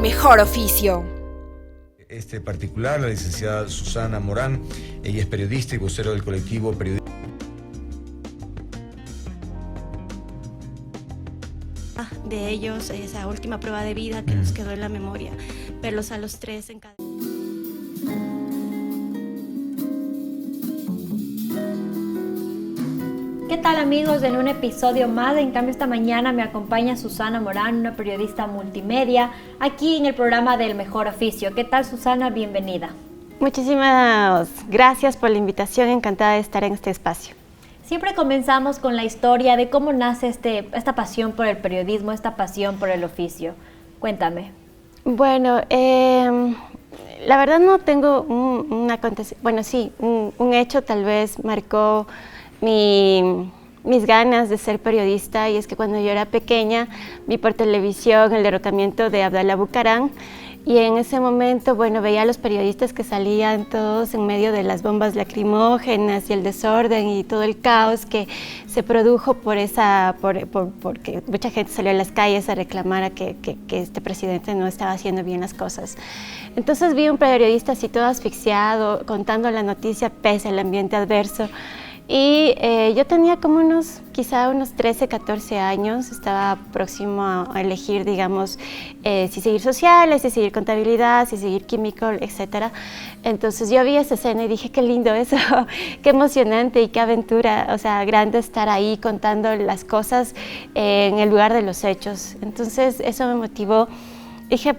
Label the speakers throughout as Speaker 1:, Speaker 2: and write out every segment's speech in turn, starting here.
Speaker 1: mejor oficio.
Speaker 2: Este particular, la licenciada Susana Morán, ella es periodista y vocero del colectivo Periodista.
Speaker 3: De ellos, esa última prueba de vida que nos quedó en la memoria, verlos a los tres en cada...
Speaker 4: ¿Qué tal, amigos? En un episodio más, en cambio esta mañana me acompaña Susana Morán, una periodista multimedia, aquí en el programa del Mejor Oficio. ¿Qué tal, Susana? Bienvenida.
Speaker 3: Muchísimas gracias por la invitación, encantada de estar en este espacio.
Speaker 4: Siempre comenzamos con la historia de cómo nace esta pasión por el periodismo, esta pasión por el oficio. Cuéntame.
Speaker 3: Bueno, la verdad no tengo un acontecimiento, bueno sí, un hecho tal vez marcó mis ganas de ser periodista, y es que cuando yo era pequeña vi por televisión el derrocamiento de Abdalá Bucaram, y en ese momento, bueno, veía a los periodistas que salían todos en medio de las bombas lacrimógenas y el desorden y todo el caos que se produjo porque mucha gente salió a las calles a reclamar a que este presidente no estaba haciendo bien las cosas. Entonces vi un periodista así todo asfixiado, contando la noticia pese al ambiente adverso. Y yo tenía como quizá unos 13, 14 años, estaba próximo a elegir, digamos, si seguir sociales, si seguir contabilidad, si seguir químico, etc. Entonces yo vi esa escena y dije, qué lindo eso, qué emocionante y qué aventura, o sea, grande estar ahí contando las cosas en el lugar de los hechos. Entonces eso me motivó, dije,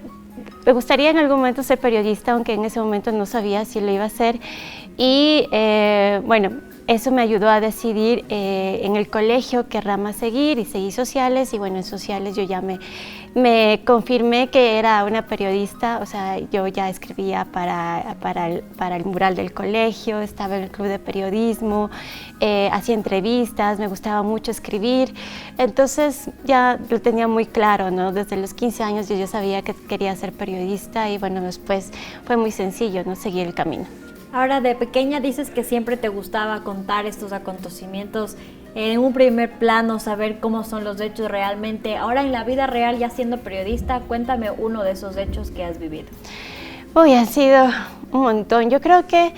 Speaker 3: me gustaría en algún momento ser periodista, aunque en ese momento no sabía si lo iba a hacer. Y bueno, eso me ayudó a decidir en el colegio qué rama seguir, y seguí sociales, y bueno, en sociales yo ya me confirmé que era una periodista, o sea, yo ya escribía para el mural del colegio, estaba en el club de periodismo, hacía entrevistas, me gustaba mucho escribir, entonces ya lo tenía muy claro, ¿no? Desde los 15 años yo ya sabía que quería ser periodista, y bueno, después fue muy sencillo, ¿no? Seguir el camino.
Speaker 4: Ahora, de pequeña dices que siempre te gustaba contar estos acontecimientos en un primer plano, saber cómo son los hechos realmente. Ahora, en la vida real, ya siendo periodista, cuéntame uno de esos hechos que has vivido.
Speaker 3: Uy, han sido un montón. Yo creo que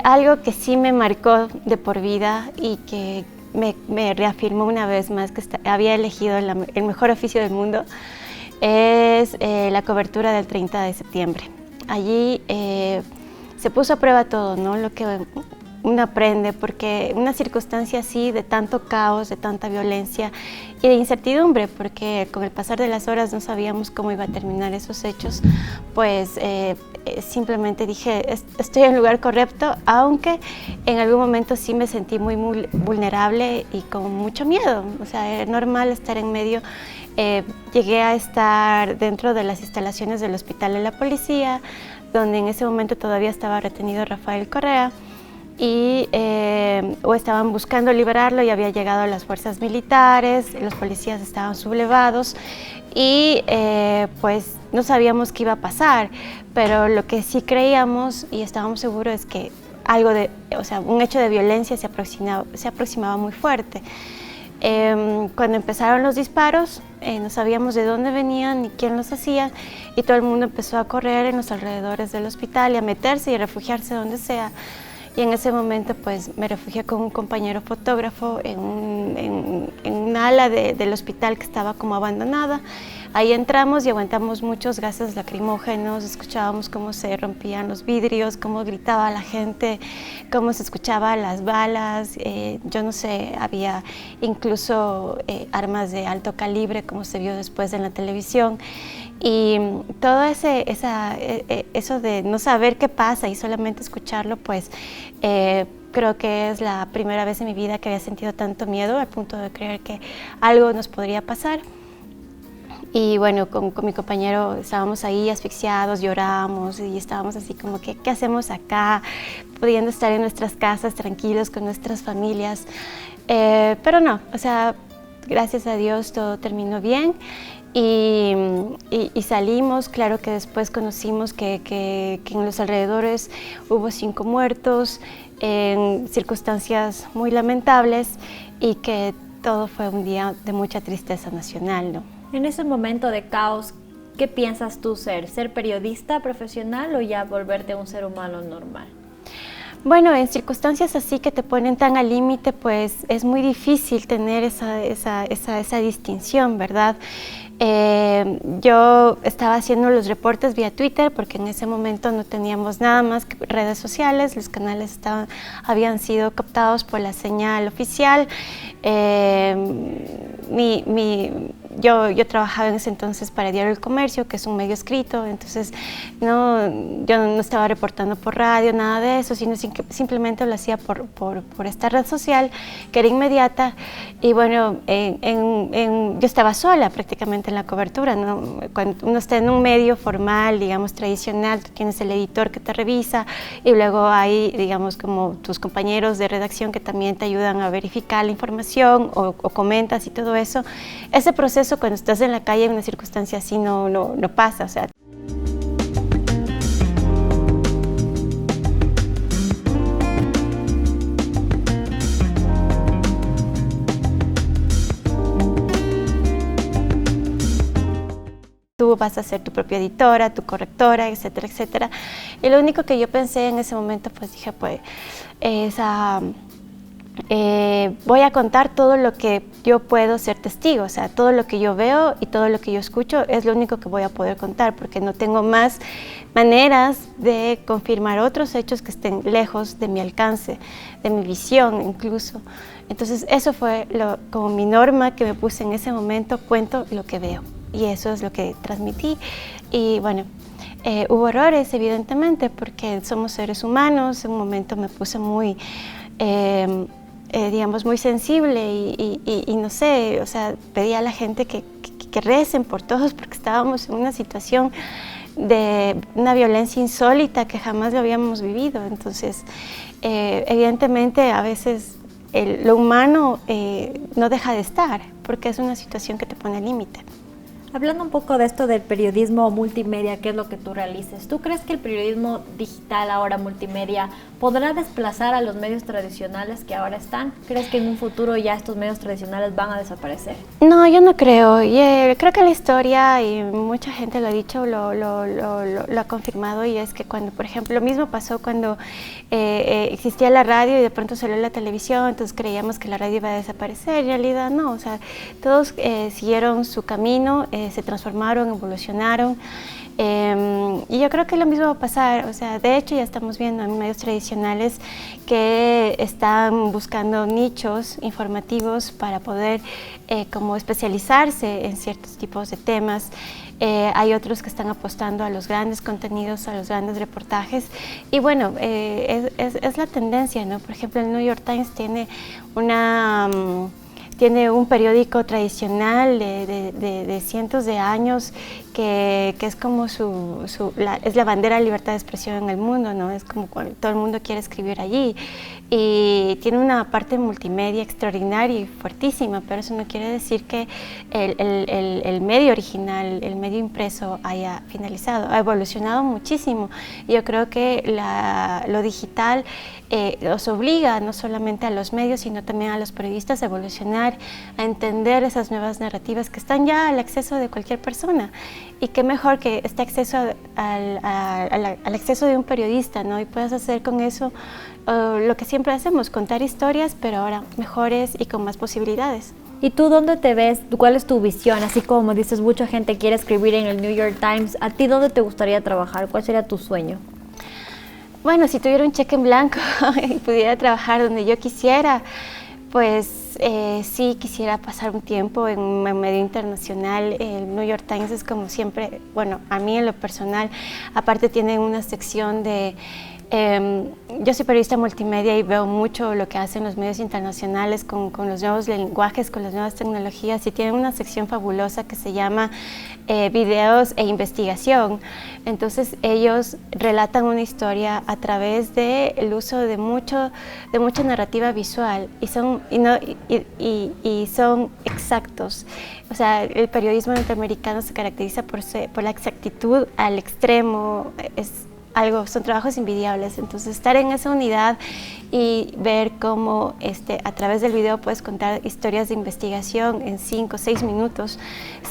Speaker 3: algo que sí me marcó de por vida y que me reafirmó una vez más que había elegido el mejor oficio del mundo es la cobertura del 30 de septiembre. Allí se puso a prueba todo, ¿no? Lo que uno aprende, porque una circunstancia así de tanto caos, de tanta violencia y de incertidumbre, porque con el pasar de las horas no sabíamos cómo iba a terminar esos hechos, pues simplemente dije, estoy en el lugar correcto, aunque en algún momento sí me sentí muy vulnerable y con mucho miedo. O sea, es normal estar en medio. Llegué a estar dentro de las instalaciones del hospital de la policía, donde en ese momento todavía estaba retenido Rafael Correa, y o estaban buscando liberarlo, y había llegado las fuerzas militares, los policías estaban sublevados, y pues no sabíamos qué iba a pasar, pero lo que sí creíamos y estábamos seguros es que un hecho de violencia se aproximaba muy fuerte. Cuando empezaron los disparos, no sabíamos de dónde venían ni quién los hacía, y todo el mundo empezó a correr en los alrededores del hospital y a meterse y refugiarse donde sea. Y en ese momento pues me refugié con un compañero fotógrafo en un ala del hospital que estaba como abandonada. Ahí entramos y aguantamos muchos gases lacrimógenos, escuchábamos cómo se rompían los vidrios, cómo gritaba la gente, cómo se escuchaban las balas, yo no sé, había incluso armas de alto calibre, como se vio después en la televisión. Y todo eso de no saber qué pasa y solamente escucharlo, pues creo que es la primera vez en mi vida que había sentido tanto miedo al punto de creer que algo nos podría pasar. Y bueno, con mi compañero estábamos ahí asfixiados, llorábamos y estábamos así como que, ¿qué hacemos acá? Pudiendo estar en nuestras casas tranquilos con nuestras familias. Pero no, o sea, gracias a Dios todo terminó bien. Y salimos. Claro que después conocimos que en los alrededores hubo 5 muertos en circunstancias muy lamentables, y que todo fue un día de mucha tristeza nacional, ¿no?
Speaker 4: En ese momento de caos, ¿qué piensas tú ser periodista profesional o ya volverte un ser humano normal?
Speaker 3: Bueno, en circunstancias así que te ponen tan al límite, pues es muy difícil tener esa distinción, ¿verdad? Yo estaba haciendo los reportes vía Twitter porque en ese momento no teníamos nada más que redes sociales, los canales habían sido captados por la señal oficial. Yo trabajaba en ese entonces para Diario El Comercio, que es un medio escrito, entonces yo no estaba reportando por radio, nada de eso, sino simplemente lo hacía por esta red social, que era inmediata. Y bueno, yo estaba sola prácticamente en la cobertura, ¿no? Cuando uno está en un medio formal, digamos, tradicional, tú tienes el editor que te revisa y luego hay, digamos, como tus compañeros de redacción que también te ayudan a verificar la información o comentas y todo eso. Ese proceso cuando estás en la calle en una circunstancia así no pasa, o sea. Tú vas a ser tu propia editora, tu correctora, etcétera, etcétera. Y lo único que yo pensé en ese momento, pues dije, pues, voy a contar todo lo que yo puedo ser testigo, o sea, todo lo que yo veo y todo lo que yo escucho es lo único que voy a poder contar, porque no tengo más maneras de confirmar otros hechos que estén lejos de mi alcance, de mi visión incluso. Entonces eso fue como mi norma que me puse en ese momento, cuento lo que veo y eso es lo que transmití. Y bueno, hubo errores evidentemente porque somos seres humanos, en un momento me puse muy digamos, muy sensible y no sé, o sea, pedí a la gente que recen por todos porque estábamos en una situación de una violencia insólita que jamás lo habíamos vivido. Entonces, evidentemente, a veces lo humano no deja de estar porque es una situación que te pone al límite.
Speaker 4: Hablando un poco de esto del periodismo multimedia, ¿qué es lo que tú realices? ¿Tú crees que el periodismo digital, ahora multimedia, podrá desplazar a los medios tradicionales que ahora están? ¿Crees que en un futuro ya estos medios tradicionales van a desaparecer? No, yo no creo.
Speaker 3: Creo que la historia, y mucha gente lo ha dicho, lo ha confirmado, y es que cuando, por ejemplo, lo mismo pasó cuando existía la radio y de pronto salió la televisión, entonces creíamos que la radio iba a desaparecer. En realidad no, o sea, todos siguieron su camino, se transformaron, evolucionaron. Y yo creo que lo mismo va a pasar, o sea, de hecho ya estamos viendo en medios tradicionales que están buscando nichos informativos para poder como especializarse en ciertos tipos de temas. Hay otros que están apostando a los grandes contenidos, a los grandes reportajes y bueno, es la tendencia, ¿no? Por ejemplo, el New York Times tiene un periódico tradicional de cientos de años que es como es la bandera de libertad de expresión en el mundo, ¿no? Es como cuando todo el mundo quiere escribir allí y tiene una parte multimedia extraordinaria y fuertísima, pero eso no quiere decir que el medio original, el medio impreso haya finalizado, ha evolucionado muchísimo. Y yo creo que lo digital los obliga no solamente a los medios, sino también a los periodistas a evolucionar, a entender esas nuevas narrativas que están ya al acceso de cualquier persona. Y qué mejor que este acceso al acceso de un periodista, ¿no? Y puedas hacer con eso lo que siempre hacemos, contar historias, pero ahora mejores y con más posibilidades.
Speaker 4: ¿Y tú dónde te ves? ¿Cuál es tu visión? Así como dices, mucha gente quiere escribir en el New York Times. ¿A ti dónde te gustaría trabajar? ¿Cuál sería tu sueño?
Speaker 3: Bueno, si tuviera un cheque en blanco y pudiera trabajar donde yo quisiera, pues sí quisiera pasar un tiempo en un medio internacional. El New York Times es como siempre, bueno, a mí en lo personal, aparte tiene una sección de... yo soy periodista multimedia y veo mucho lo que hacen los medios internacionales con los nuevos lenguajes, con las nuevas tecnologías, y tienen una sección fabulosa que se llama videos e investigación. Entonces ellos relatan una historia a través del uso de mucha narrativa visual y son exactos. O sea, el periodismo norteamericano se caracteriza por la exactitud al extremo. Son trabajos envidiables. Entonces estar en esa unidad y ver cómo a través del video puedes contar historias de investigación en 5 o 6 minutos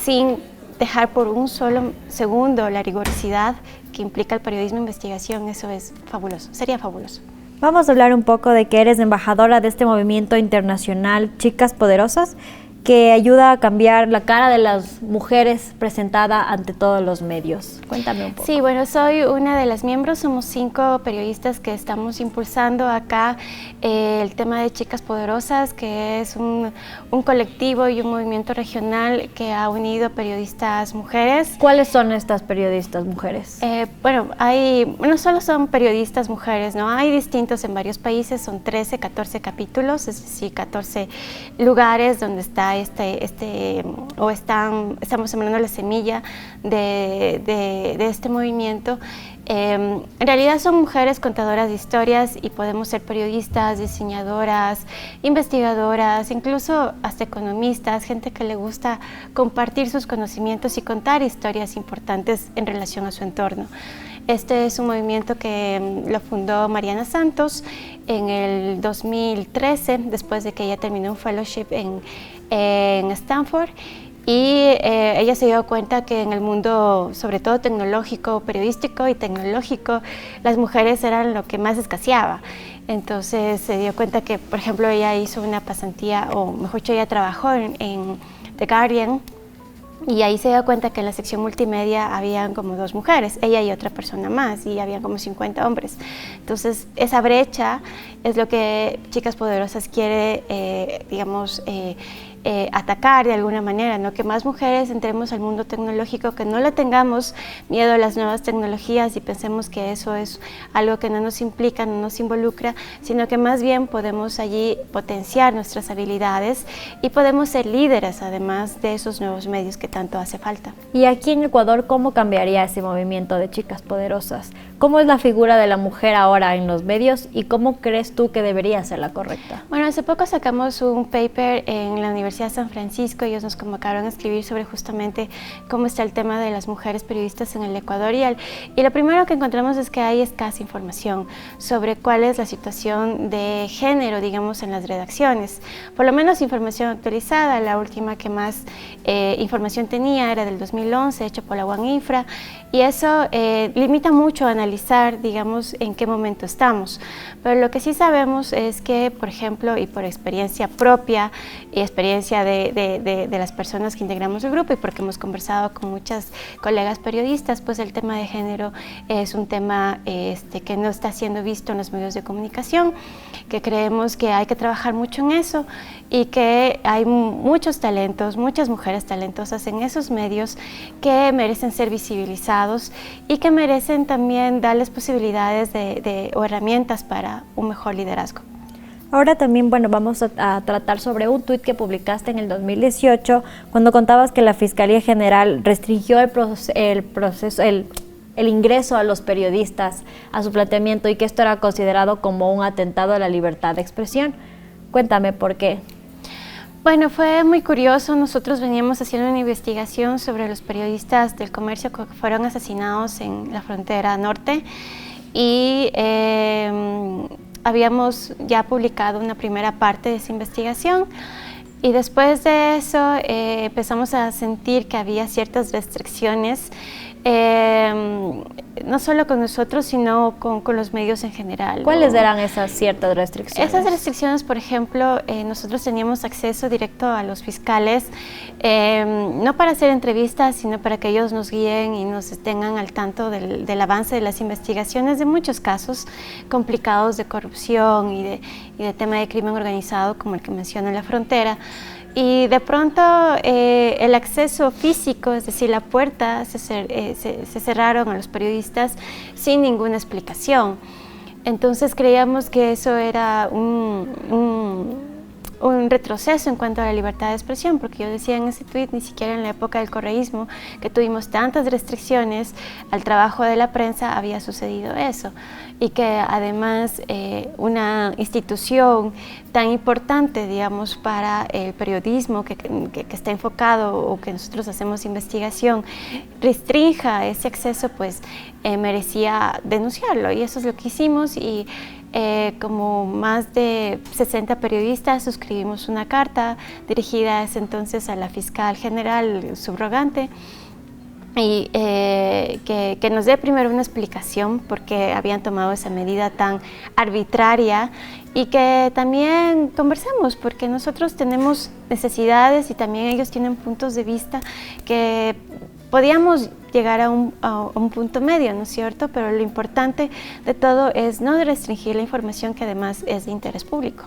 Speaker 3: sin dejar por un solo segundo la rigurosidad que implica el periodismo de investigación, eso es fabuloso, sería fabuloso.
Speaker 4: Vamos a hablar un poco de que eres embajadora de este movimiento internacional Chicas Poderosas, que ayuda a cambiar la cara de las mujeres presentada ante todos los medios. Cuéntame un poco.
Speaker 3: Sí, bueno, soy una de las miembros, somos 5 periodistas que estamos impulsando acá el tema de Chicas Poderosas, que es un colectivo y un movimiento regional que ha unido periodistas mujeres.
Speaker 4: ¿Cuáles son estas periodistas mujeres?
Speaker 3: Bueno, no solo son periodistas mujeres, ¿no? Hay distintos en varios países, son 13, 14 capítulos, es decir, 14 lugares donde está estamos sembrando la semilla de este movimiento. En realidad son mujeres contadoras de historias y podemos ser periodistas, diseñadoras, investigadoras, incluso hasta economistas, gente que le gusta compartir sus conocimientos y contar historias importantes en relación a su entorno. Este es un movimiento que lo fundó Mariana Santos en el 2013, después de que ella terminó un fellowship en Stanford, y ella se dio cuenta que en el mundo, sobre todo tecnológico, periodístico y tecnológico, las mujeres eran lo que más escaseaba. Entonces se dio cuenta que, por ejemplo, ella hizo una pasantía, o mejor dicho, ella trabajó en The Guardian, y ahí se dio cuenta que en la sección multimedia habían como 2 mujeres, ella y otra persona más, y habían como 50 hombres. Entonces, esa brecha es lo que Chicas Poderosas quiere, atacar de alguna manera, ¿no? Que más mujeres entremos al mundo tecnológico, que no le tengamos miedo a las nuevas tecnologías y pensemos que eso es algo que no nos implica, no nos involucra, sino que más bien podemos allí potenciar nuestras habilidades y podemos ser líderes además de esos nuevos medios que tanto hace falta.
Speaker 4: Y aquí en Ecuador, ¿cómo cambiaría ese movimiento de Chicas Poderosas? ¿Cómo es la figura de la mujer ahora en los medios y cómo crees tú que debería ser la correcta?
Speaker 3: Bueno, hace poco sacamos un paper en la Universidad de San Francisco. Ellos nos convocaron a escribir sobre justamente cómo está el tema de las mujeres periodistas en el Ecuador, y lo primero que encontramos es que hay escasa información sobre cuál es la situación de género, digamos, en las redacciones. Por lo menos información actualizada, la última que más información tenía era del 2011, hecho por la OneInfra, y eso limita mucho a analizar, digamos, en qué momento estamos. Pero lo que sí sabemos es que, por ejemplo, y por experiencia propia y experiencia de las personas que integramos el grupo, y porque hemos conversado con muchas colegas periodistas, pues el tema de género es un tema que no está siendo visto en los medios de comunicación, que creemos que hay que trabajar mucho en eso y que hay muchos talentos, muchas mujeres talentosas en esos medios que merecen ser visibilizados y que merecen también darles posibilidades o herramientas para un mejor liderazgo.
Speaker 4: Ahora también, bueno, vamos a tratar sobre un tuit que publicaste en el 2018, cuando contabas que la Fiscalía General restringió el ingreso a los periodistas a su planteamiento y que esto era considerado como un atentado a la libertad de expresión. Cuéntame por qué.
Speaker 3: Bueno, fue muy curioso. Nosotros veníamos haciendo una investigación sobre los periodistas del comercio que fueron asesinados en la frontera norte, y habíamos ya publicado una primera parte de esa investigación, y después de eso empezamos a sentir que había ciertas restricciones, no solo con nosotros, sino con los medios en general.
Speaker 4: ¿Cuáles eran esas ciertas restricciones?
Speaker 3: Esas restricciones, por ejemplo, nosotros teníamos acceso directo a los fiscales, no para hacer entrevistas, sino para que ellos nos guíen y nos tengan al tanto del avance de las investigaciones de muchos casos complicados de corrupción y de tema de crimen organizado, como el que menciona en la frontera. Y de pronto el acceso físico, es decir, la puerta, se cerraron a los periodistas sin ninguna explicación. Entonces creíamos que eso era un retroceso en cuanto a la libertad de expresión, porque yo decía en ese tuit, ni siquiera en la época del correísmo, que tuvimos tantas restricciones al trabajo de la prensa, había sucedido eso. Y que además una institución tan importante, digamos, para el periodismo que está enfocado, o que nosotros hacemos investigación, restrinja ese acceso, pues merecía denunciarlo, y eso es lo que hicimos. Y como más de 60 periodistas suscribimos una carta dirigida entonces a la fiscal general subrogante, y que nos dé primero una explicación por qué habían tomado esa medida tan arbitraria y que también conversemos, porque nosotros tenemos necesidades y también ellos tienen puntos de vista que podíamos llegar a un punto medio, ¿no es cierto? Pero lo importante de todo es no restringir la información que además es de interés público.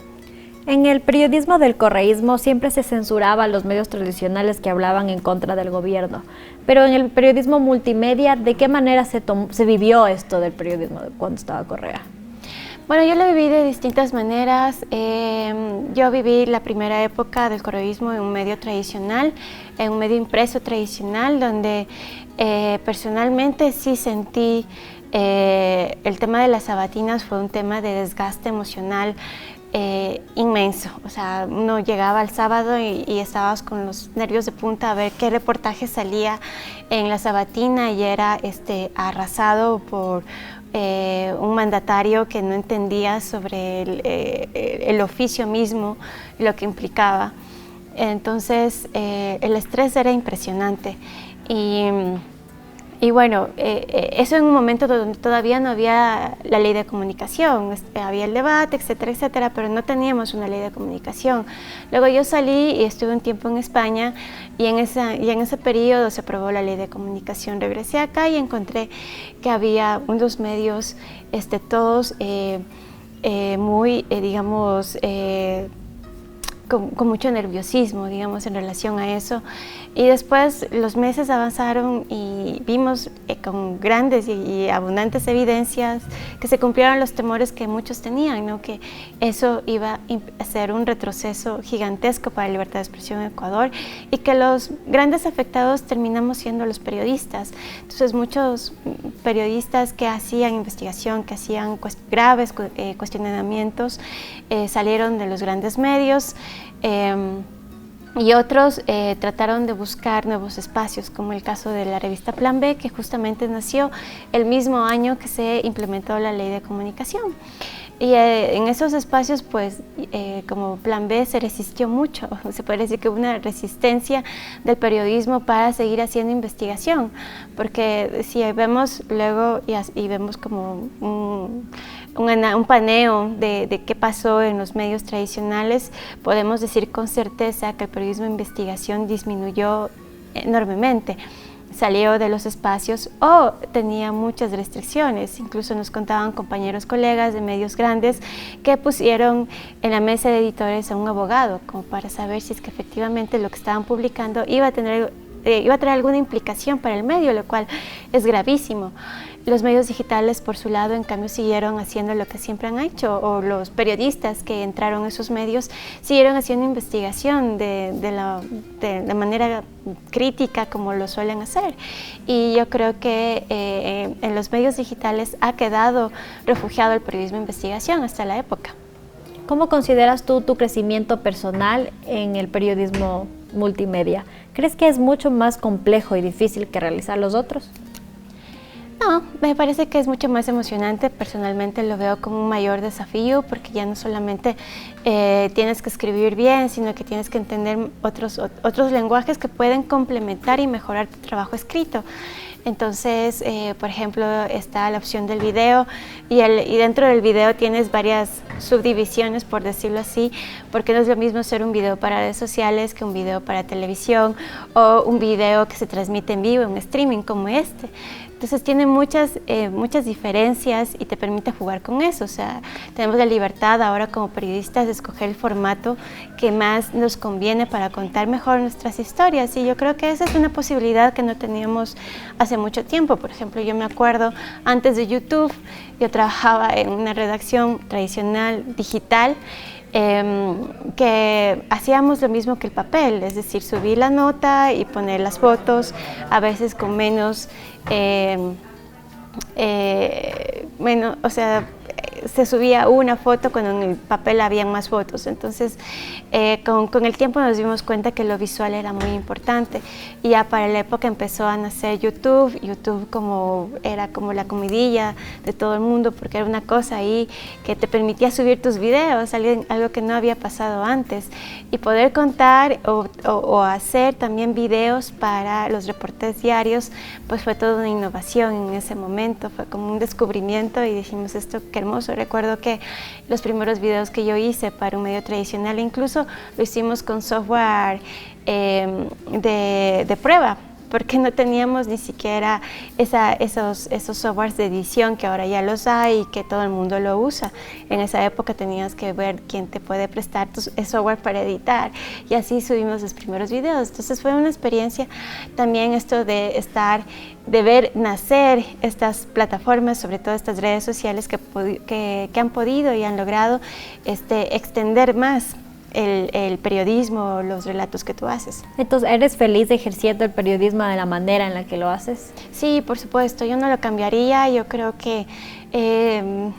Speaker 4: En el periodismo del correísmo siempre se censuraba a los medios tradicionales que hablaban en contra del gobierno, pero en el periodismo multimedia, ¿de qué manera se vivió esto del periodismo cuando estaba Correa?
Speaker 3: Bueno, yo lo viví de distintas maneras. Yo viví la primera época del correísmo en un medio tradicional, en un medio impreso tradicional, donde personalmente sí sentí el tema de las sabatinas fue un tema de desgaste emocional inmenso. O sea, uno llegaba el sábado y estabas con los nervios de punta a ver qué reportaje salía en la sabatina y era arrasado por un mandatario que no entendía sobre el oficio mismo, lo que implicaba. Entonces, el estrés era impresionante. Y bueno, eso en un momento donde todavía no había la ley de comunicación, había el debate, etcétera, etcétera, pero no teníamos una ley de comunicación. Luego yo salí y estuve un tiempo en España y en ese periodo se aprobó la ley de comunicación. Regresé acá y encontré que había unos medios, todos muy, digamos, con mucho nerviosismo, digamos, en relación a eso. Y después los meses avanzaron y vimos con grandes y abundantes evidencias que se cumplieron los temores que muchos tenían, ¿no? Que eso iba a ser un retroceso gigantesco para la libertad de expresión en Ecuador y que los grandes afectados terminamos siendo los periodistas. Entonces muchos periodistas que hacían investigación, que hacían graves cuestionamientos, salieron de los grandes medios. Y otros trataron de buscar nuevos espacios, como el caso de la revista Plan B, que justamente nació el mismo año que se implementó la ley de comunicación. Y en esos espacios, pues, como Plan B se resistió mucho, se puede decir que hubo una resistencia del periodismo para seguir haciendo investigación, porque si vemos luego y vemos como un paneo de qué pasó en los medios tradicionales, podemos decir con certeza que el periodismo de investigación disminuyó enormemente. Salió de los espacios o tenía muchas restricciones. Incluso nos contaban compañeros, colegas de medios grandes que pusieron en la mesa de editores a un abogado como para saber si es que efectivamente lo que estaban publicando iba a traer alguna implicación para el medio, lo cual es gravísimo. Los medios digitales, por su lado, en cambio, siguieron haciendo lo que siempre han hecho, o los periodistas que entraron a esos medios siguieron haciendo investigación de manera crítica, como lo suelen hacer. Y yo creo que en los medios digitales ha quedado refugiado el periodismo de investigación hasta la época.
Speaker 4: ¿Cómo consideras tú tu crecimiento personal en el periodismo multimedia? ¿Crees que es mucho más complejo y difícil que realizar los otros?
Speaker 3: No, me parece que es mucho más emocionante. Personalmente lo veo como un mayor desafío porque ya no solamente tienes que escribir bien, sino que tienes que entender otros lenguajes que pueden complementar y mejorar tu trabajo escrito. Entonces, por ejemplo, está la opción del video y dentro del video tienes varias subdivisiones, por decirlo así, porque no es lo mismo hacer un video para redes sociales que un video para televisión o un video que se transmite en vivo, en streaming como este. Entonces tiene muchas diferencias y te permite jugar con eso. O sea, tenemos la libertad ahora como periodistas de escoger el formato que más nos conviene para contar mejor nuestras historias. Y yo creo que esa es una posibilidad que no teníamos hace mucho tiempo. Por ejemplo, yo me acuerdo antes de YouTube, yo trabajaba en una redacción tradicional digital, que hacíamos lo mismo que el papel, es decir, subir la nota y poner las fotos, a veces con menos, o sea, se subía una foto cuando en el papel habían más fotos. Entonces, con el tiempo nos dimos cuenta que lo visual era muy importante. Y ya para la época empezó a nacer YouTube. YouTube era como la comidilla de todo el mundo, porque era una cosa ahí que te permitía subir tus videos, algo que no había pasado antes. Y poder contar o hacer también videos para los reportes diarios, pues fue toda una innovación en ese momento. Fue como un descubrimiento y dijimos, esto qué hermoso. Recuerdo que los primeros videos que yo hice para un medio tradicional, incluso lo hicimos con software de prueba, porque no teníamos ni siquiera esos softwares de edición que ahora ya los hay y que todo el mundo lo usa. En esa época tenías que ver quién te puede prestar tu software para editar, y así subimos los primeros videos. Entonces fue una experiencia también esto de ver nacer estas plataformas, sobre todo estas redes sociales que han podido y han logrado extender más el periodismo, los relatos que tú haces.
Speaker 4: Entonces, ¿eres feliz ejerciendo el periodismo de la manera en la que lo haces?
Speaker 3: Sí, por supuesto, yo no lo cambiaría. Yo creo que,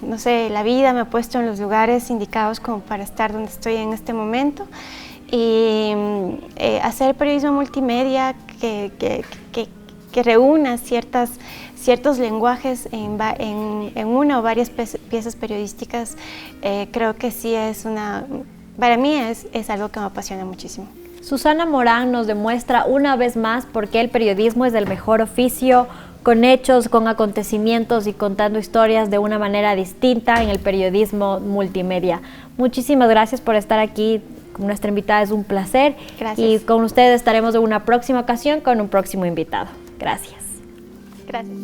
Speaker 3: no sé, la vida me ha puesto en los lugares indicados como para estar donde estoy en este momento, y hacer periodismo multimedia que reúna ciertos lenguajes en una o varias piezas periodísticas, creo que sí para mí es algo que me apasiona muchísimo.
Speaker 4: Susana Morán nos demuestra una vez más por qué el periodismo es el mejor oficio, con hechos, con acontecimientos y contando historias de una manera distinta en el periodismo multimedia. Muchísimas gracias por estar aquí. Nuestra invitada, es un placer.
Speaker 3: Gracias.
Speaker 4: Y con ustedes estaremos en una próxima ocasión con un próximo invitado. Gracias.
Speaker 3: Gracias.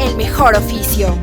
Speaker 1: El mejor oficio.